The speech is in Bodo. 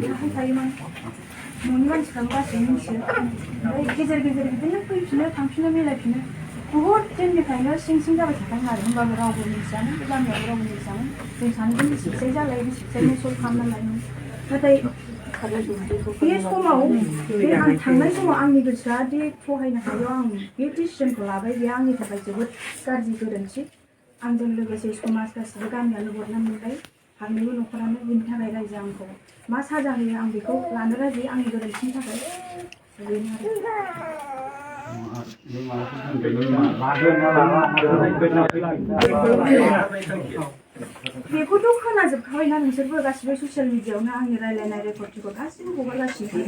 थायोमोन न'नि मानसिफ्राबो गासैबो मिथियो ओमफ्राय गेजेर गेजेर बिदिनो फैफिनो थांफिनो मिलायफिनो बुहुद दिननिफ्रायनो सिं सिं जाबाय थादों आरो होमबाबो रावबो मिथियामोन बे गामियाव रावबो मिथियामोन जों सानैजों बेसेसो जालायो बेसेसो सल्भ खालामना लायोमोन नाथाय बे समाव बे आं थांनाय समाव आंनि गोसोआ दि सहायनो हायो आं बे डिसिसनखौ लाबाय बे आंनि थाखाय जोबोद गाज्रि गोरोन्थि आंजों लोगोसे समाज गासिबो गामियानो बदनाम मोनबाय फारनैबो न'खरानो बिनि थाखाय रायजो आंखौ मा साजा होयो आं बेखौ लानो राजि आंनि गोरोन्थिनि थाखाय बेनो आरो बेखौथ' खोनाजोबखाबायना नोंसोरबो गासिबो ससियेल मिडियाआवनो आंनि रायलायनाय रेकर्डफोरखौ गासिबो हगारगासिनो